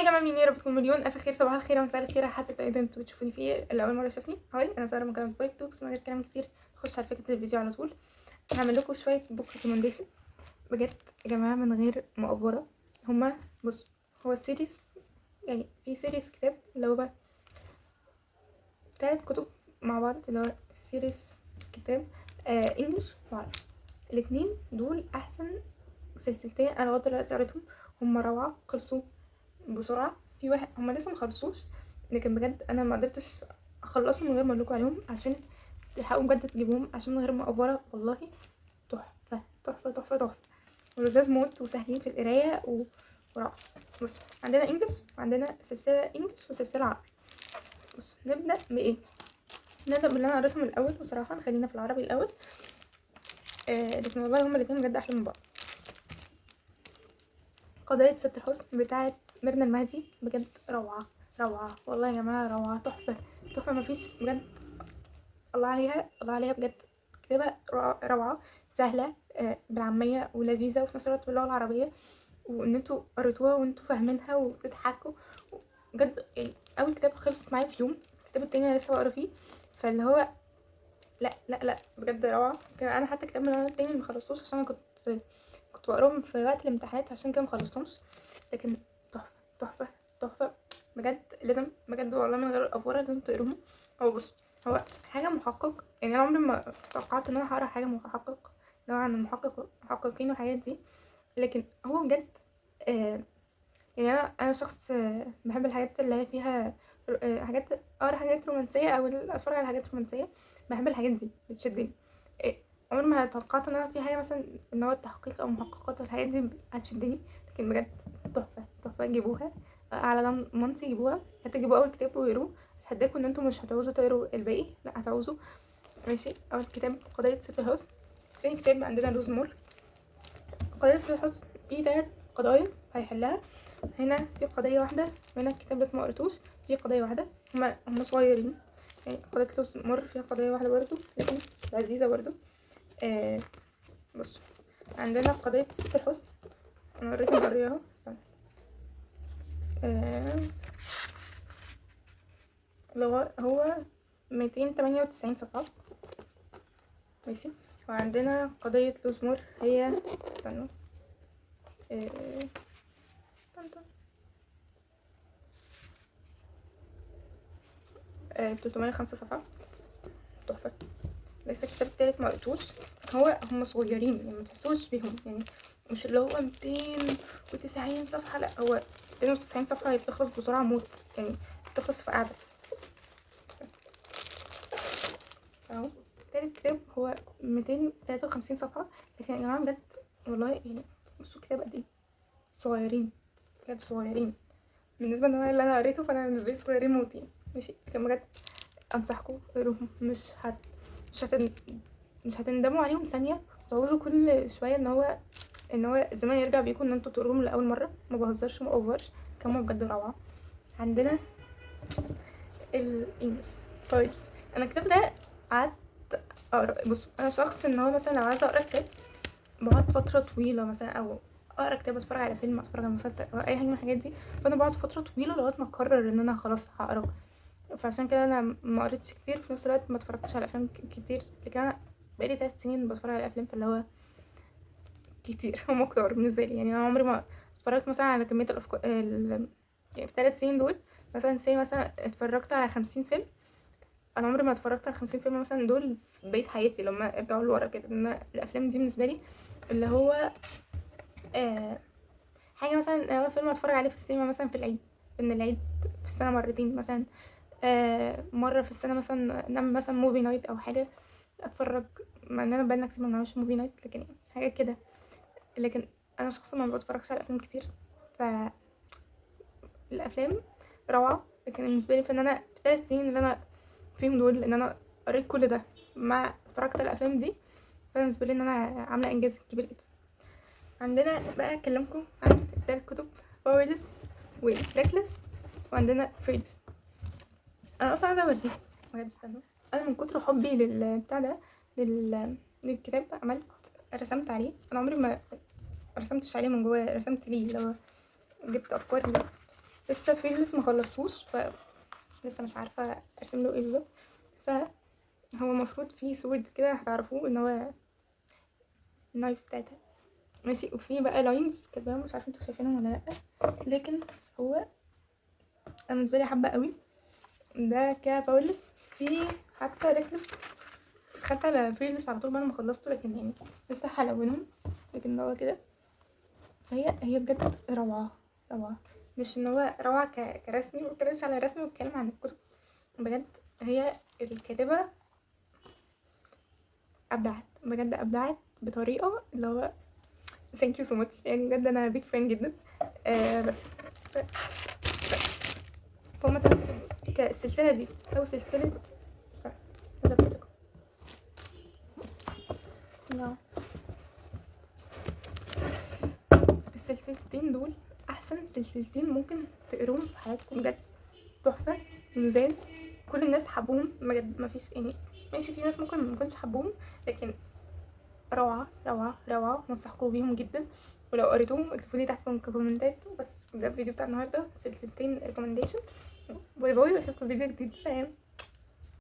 جماعه مين يا رب تكون مليون الف خير. صباح الخير ومساء الخير، حسب ايه انتوا بتشوفوني فيه. اللي اول مره شافني هاي، انا ساره من قناه بايب توكس. من غير كلام كتير نخش على فكره الفيديو على طول. هعمل لكم شويه بوك ريكومنديشن بجد يا جماعه من غير مقفره. هما بصوا، هو السيريز يعني في سيريز كتاب اللي هو 3 كتب مع بعض، اللي هو سيريز كتاب انجلش وعربي. الاتنين دول احسن سلسلتين انا لغايه دلوقتي قريتهم. هما روعه، خلصوا بسرعه. في واحد هما لسه مخلصوش، لكن بجد انا ما قدرتش اخلصهم من غير ما اقول لكم عليهم، عشان تلحقوا بجد تجيبوهم، عشان من غير ما افوره والله تحفه تحفه تحفه تحفه، ولذاذ موت وسهلين في القرايه وروعه. بصوا، عندنا انجلش وعندنا سلسله انجلش وسلسله عربي. بصوا نبدا بايه؟ نبدا باللي انا قريتهم الاول. بصراحه خلينا في العربي الاول. لكن والله هما الاتنين بجد احلى من بعض. قضية ست الحسن بتاعة ميرنا المهدي بجد روعة روعة والله يا جماعة، روعة تحفة تحفة، مفيش بجد. الله عليها الله عليها بجد. كتابة روعة، سهلة بالعامية ولذيذة، وفي نفس الوقت باللغة العربية، وان انتوا قريتوها وانتوا فاهمينها وبتضحكوا بجد. يعني اول كتاب خلصت معايا في يوم، الكتاب التاني انا لسه بقرا فيه، فاللي هو لا لا لا بجد روعة. كان انا حتى كتاب من التاني ما خلصتوش عشان انا كنت بقراهم في وقت الامتحانات، عشان كده مخلصتهمش. لكن تحفه تحفه تحفه بجد، لازم بجد والله من غير افوره لازم تقروهم. هو بص، هو حاجه محقق، يعني انا عمري ما توقعت ان انا هقرا حاجه محقق، نوع عن المحققين والحاجات دي. لكن هو بجد يعني انا شخص بحب الحاجات اللي هي فيها حاجات، اقرا حاجات رومانسيه او اتفرج على حاجات رومانسيه. بحب الحاجات دي بتشدني. عمري ما توقعت ان انا في حاجه مثلا ان هو التحقيق او محققات والحاجات دي هتشدني. لكن بجد تحفه تحفه، جيبوها على ضمانتي، جيبوها. هتجيبوا اول كتاب وقروه، هتحداكوا ان انتوا مش هتعوزوا تقروا الباقي، لا هتعوزوا. ماشي، اول كتاب قضيه ست الحسن. تاني كتاب عندنا روز مور. قضيه ست الحسن في 3 قضايا هيحلها. هنا في قضيه واحده، هنا الكتاب لسه ما قريتوش. في قضيه واحده، هما صغيرين. يعني قضيه روز مور فيها قضيه واحده برضو، لكن لذيذه برضو. بصوا، عندنا قضية ست الحسن. انا قريت مقرياها، استنى. هو 298 صفحة. ماشي. وعندنا قضية لوزمور، هي استنى 305 صفحة. تحفة. لسه الكتاب التالت ما قريتوش. هم صغيرين يعني متحسوش بيهم، يعني مش اللي هو 290 صفحة، لا هو 290 صفحة هي بتخلص بسرعة موت، يعني بتخلص في قعدة اهو. تالت كتاب هو 253 صفحة. لكن يا جماعة بجد والله يعني بصوا الكتاب قد ايه، صغيرين بجد صغيرين بالنسبة اللي انا قريته، فانا بالنسبة لي صغيرين موت يعني. ماشي، لكن بجد انصحكم اقروهم، مش هتن... مش هتندموا عليهم ثانية. وتعوزوا كل شوية ان هو الزمان يرجع بيكم ان انتوا تقروهم لأول مرة. ما بهزرش ما اوفرش، كانوا بجد روعة. عندنا الانجليش طيب. انا الكتاب ده قعدت اقرا. بص، انا شخص ان هو مثلا لو عايزه اقرا كتاب بقعد فتره طويله، مثلا او اقرا كتاب، اتفرج على فيلم، اتفرج على مسلسل او اي حاجه من الحاجات دي، فانا بقعد فتره طويله لغايه ما اقرر ان انا خلاص هقرا. فعشان كده انا ما قريتش كتير، في نفس الوقت ما اتفرجتش على افلام كتير. لكن انا بقالي 3 سنين بتفرج على افلام، فاللي هو كتير هم كتار بالنسبه لي. يعني انا عمري ما اتفرجت مثلا على كميه الافكار يعني في 3 سنين دول مثلا مثلا اتفرجت على 50 فيلم. انا عمري ما اتفرجت على 50 فيلم مثلا دول في بقية حياتي لما ارجعوا لورا كده. ان الافلام دي بالنسبه لي اللي هو حاجه، مثلا هو فيلم اتفرج عليه في السينما مثلا في العيد، ان العيد في السنه مرتين مثلا. مره في السنه مثلا نعمل مثلا موفي نايت او حاجه اتفرج، مع اننا بقالنا كتير ما بنعملش موفي نايت، لكن يعني حاجه كده. لكن انا شخص ما بتفرجش على افلام كتير، فالافلام روعه. لكن بالنسبه لي في ان انا في 3 سنين اللي انا فيهم دول ان انا قريت كل ده ما اتفرجت على الافلام دي، فبالنسبه لي ان انا عامله انجاز كبير جدا. عندنا بقى اكلمكم عن التلات كتب، باورلس وبلاكلس، وعندنا فريدس. انا اصلا عايزه اوريكم بجد، استنوا. انا من كتر حبي للبتاع ده للكتاب ده عملت رسمت عليه. انا عمري ما رسمتش عليه من جوه، رسمت ليه لو جبت افكار ليه. لسه فيرلس ما خلصتوش، ف لسه مش عارفه ارسم له ايه بالظبط. فهو المفروض في سورد كده هتعرفوه ان هو النايف بتاعتها ماشي، وفي بقى لاينز كده مش عارفه انتوا شايفينهم ولا لا، لكن هو انا بالنسبه لي حابه قوي ده كباورلس. في حتى ريكلس خدت على فيرلس على طول بعد ما خلصته، لكن يعني لسه هلونهم، لكن هو كده. فهي بجد روعه روعه، مش ان هو روعه كرسمي، ما بتكلمش على رسمي، بتكلم عن الكتب بجد. هي الكاتبه ابدعت بجد، ابدعت بطريقه اللي هو ثانك يو سو ماتش، يعني بجد انا بيك فان جدا. بس فهم كالسلسله دي او سلسله بصراحه السلسلتين دول احسن سلسلتين ممكن تقروهم في حياتكم بجد، تحفه لذاذ. كل الناس حبوهم بجد، ما فيش يعني ماشي في ناس ممكن ما كنتش حبوهم، لكن روعه روعه روعه، ننصحكم بيهم جدا. ولو قريتوهم اكتبوا لي تحت في الكومنتات. بس ده الفيديو بتاع النهارده، سلسلتين ريكومنديشن. باي باي، واشوفكم في فيديو جديد، سلام.